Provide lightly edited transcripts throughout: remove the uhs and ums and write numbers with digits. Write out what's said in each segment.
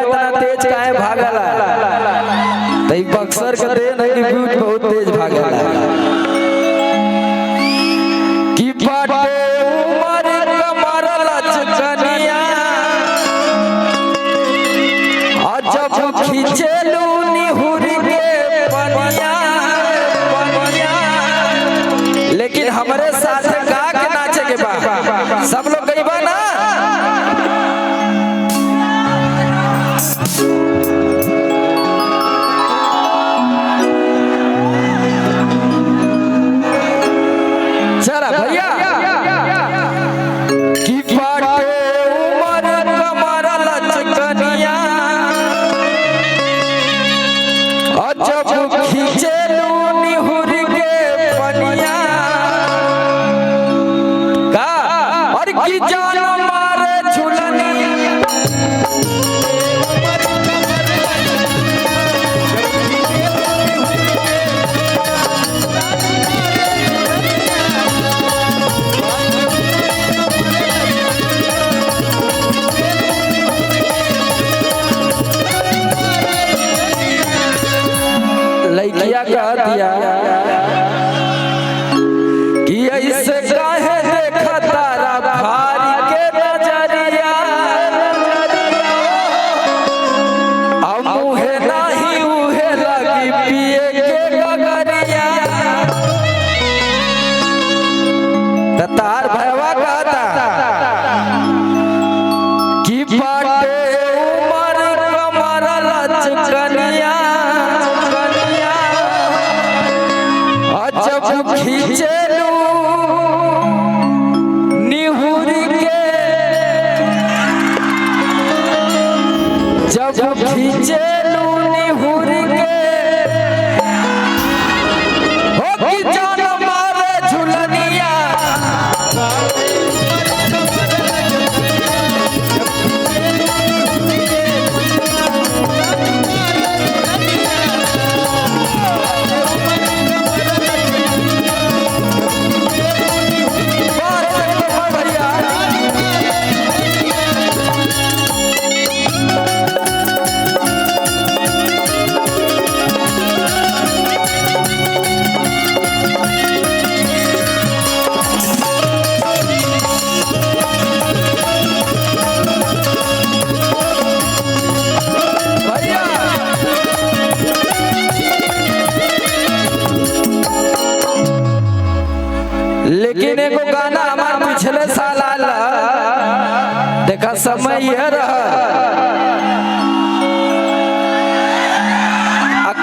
इतना तेज काहे भागला तई बक्सर के दे नहीं ब्यूट बहुत तेज भागला की बाटे उमर कमर लचकनिया अजब खींचेलू निहुरी के पनिया लेकिन हमारे साथ गा के नाचे के बा सब लोग गई बा ना चला भैया की बाटे उमर कमर लचकनिया अजब खींचेलू निहुरी के पनिया का और की जान मारे झुलनी लइकिया कह दिया कि ऐसे काहे देखा तारा भारी के नजरिया अब मुहे नहीं उहे लगी पिए के गगरिया तार भयवा कहता कि बाटे उमर कमर लचकनिया जब खींचेलू निहुरी के जब खींचेलू निहुरी के हो की जान मारे झुलनिया लेकिन एगो गाना हमार पिछले साल आला देखा समय यह रहा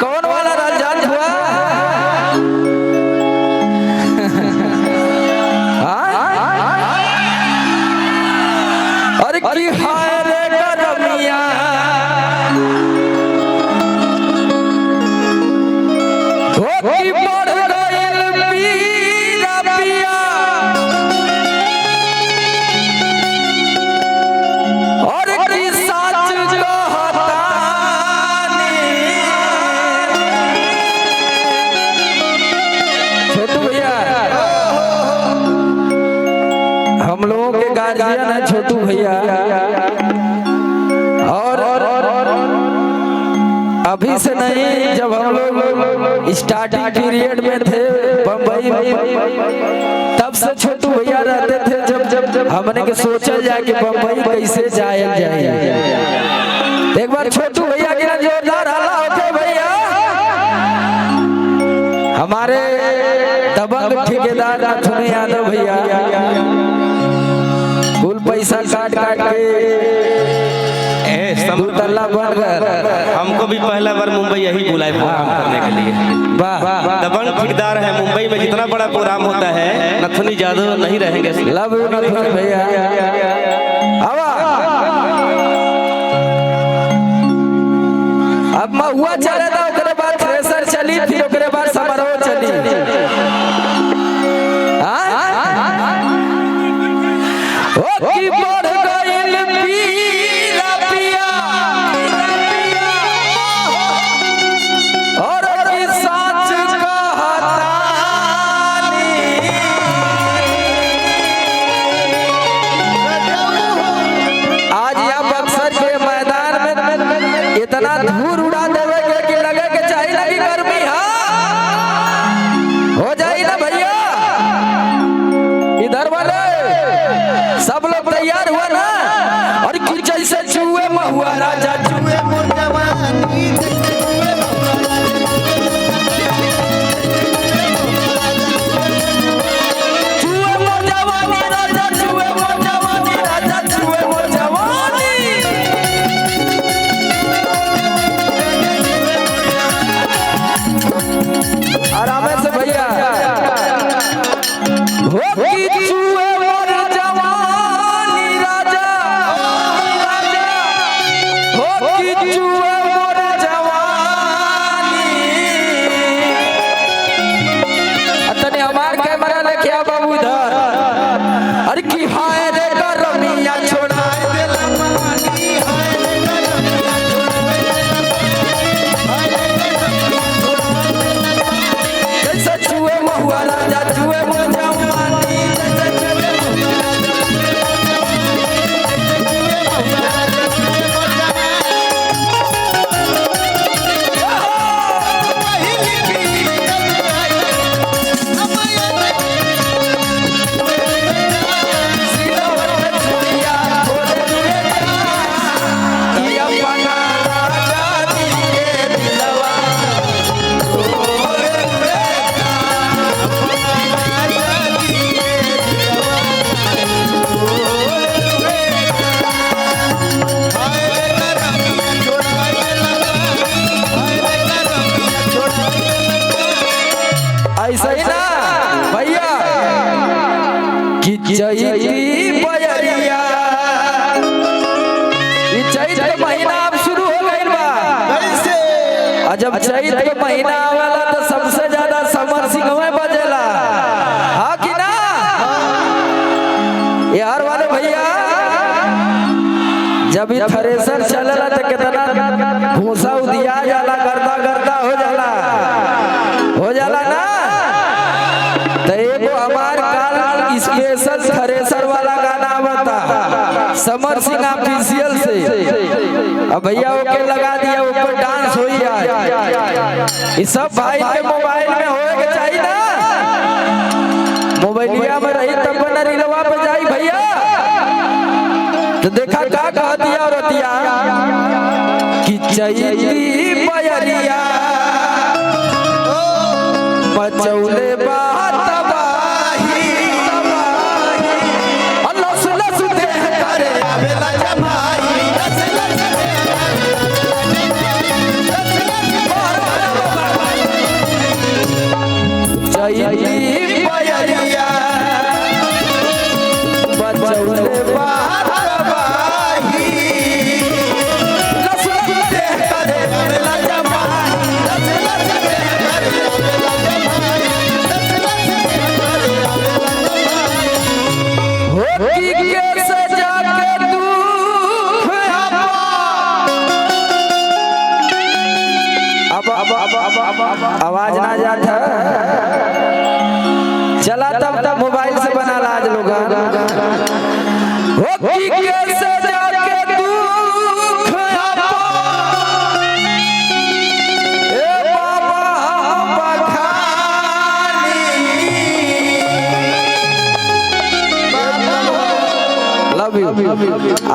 कौन वाला रमजान हुआ अरे की हाय रे गरमिया हो की बढ़ गइल पीरा पिया और की सच कहतानी छोटू भैया हम लोगों के गार्जियन है छोटू भैया और अभी से नहीं जब हम लोग स्टार्टिंग पीरियड में थे बम्बई में तब से छोटू भैया रहते थे जब हमने के सोचा जाए कि बम्बई कैसे जाया जाए एक बार छोटू भैया के जोरदार हल्ला होते भैया हमारे दबंग ठेकेदार नथुनी यादव भैया कुल पैसा काट के तल्ला बनकर हमको भी पहला बार मुंबई यही बुलाए प्रोग्राम करने के लिए। वाह दबंग ठेकेदार है मुंबई में जितना बड़ा प्रोग्राम होता है नथुनी यादव नहीं रहेंगे। लव यू नथुनी भैया। अब महुआ चले था ओकरे बाद थ्रेसर चली फिर ओकरे बाद समारोह चली ओ की बढ़ गइल पीरा पिया और की सच कहतानी आज या बक्सर के मैदान में इतना धूल उड़ा देवे कि लगे कि चाहिए लगी गर्मी हो जाए ना भैया। इधर वाले सब लोग तैयार हुआ ना, और कि जैसे चूहे महुआ राजा चूहे मोर जवानी ऐसा ही ना भैया कि चैती बयरिया, ये चैत के महीना अब शुरू हो गई बा। और जब चैत के महीना आवेला तो सबसे ज्यादा समर सिंह में बजेला, हाँ कि ना यार वाले भैया। जब ये थ्रेसर चलेला तो कितना भूसा उदिया जाला, गर्दा गर्दा हो जाला ना। तो एगो हमार काल स्पेशल थ्रेसर वाला गाना बता समर सिंह ऑफिशियल से, अब भैया ओके लगा दिया, ऊपर डांस हो ये सब भाई के मोबाइल में होए चाहिए ना, मोबाइलिया में रही तब न रीलवा पे जाई भैया। तो देखा का कह दिया औरतिया कि चैती बयरिया मचौले बात तबाही, लस लस देह करे आवेला जमाई, चैती बयरिया मचौले बात तबाही, लस लस देह करे आवेला जमाई, लस लस देह करे आवाज ना जाता चला, तब मोबाइल से बना ला आज लोग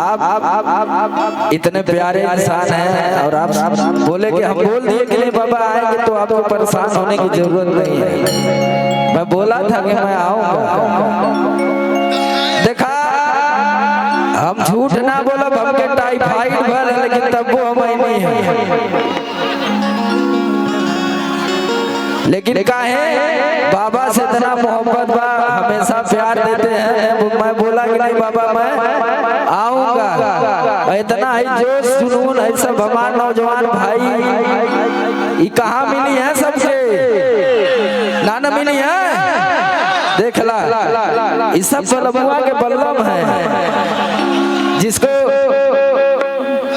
आप इतने प्यारे इंसान हैं और आप बोले कि हम बोल दिए कि नहीं बाबा आएंगे तो आपको परेशान होने की जरूरत नहीं है। मैं बोला था कि मैं आऊंगा, देखा हम झूठ ना बोला, हमके टाइफाइड भर है लेकिन तब वो हम नहीं है। लेकिन काहे बाबा से इतना मोहब्बत बा, हमेशा प्यार देते हैं। मैं बोला कि नहीं बाबा मैं आऊंगा, इतना ही जोश जुनून है सब हमारे नौजवान भाई, ये कहाँ मिली है सबसे, नाना मिली है। देख ला ये सब बलबुआ के बल्लम है, जिसको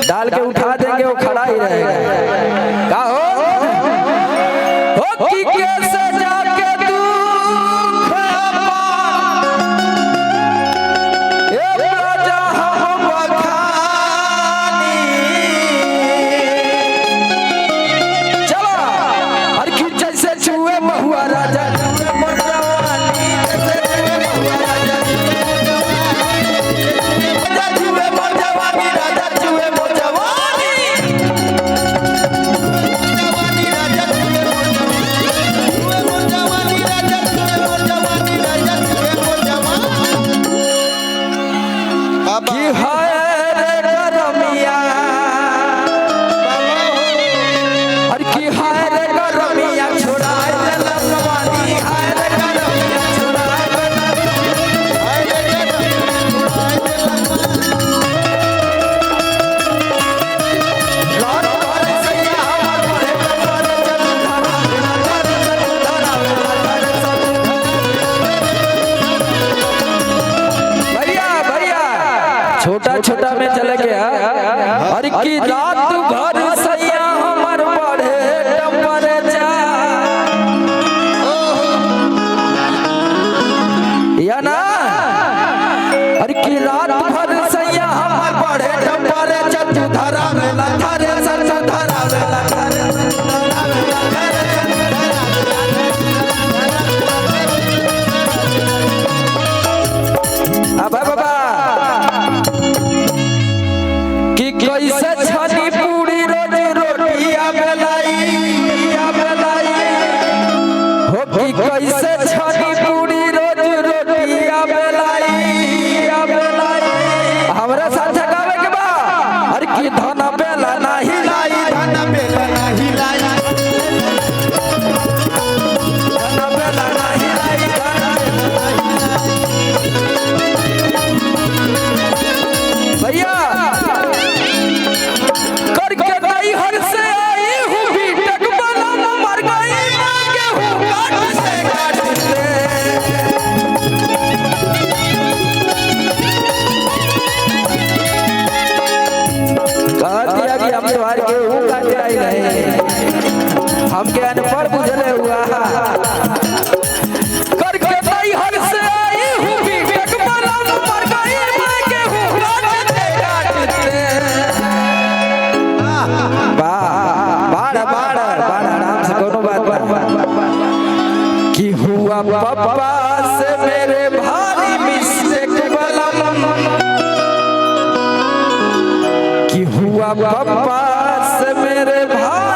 डाल के उठा देंगे वो खड़ा ही रहेगा। का हो कि कैसे जाके दुख राजा हम बखानी, हम तुम्हारे गेहूं काटे आई रहे, हमके अनपढ़ बुझले हुआ करके भाई हर से आई हूँ बीटेक बलम पर गई मैं गेहूं काटते काटते। बाड़ा बाड़ा बाड़ा आराम से कोनो बात कि हुआ पापा से मेरे भारी मिस्टेक बलम, कि हुआ पापा से मेरे भाई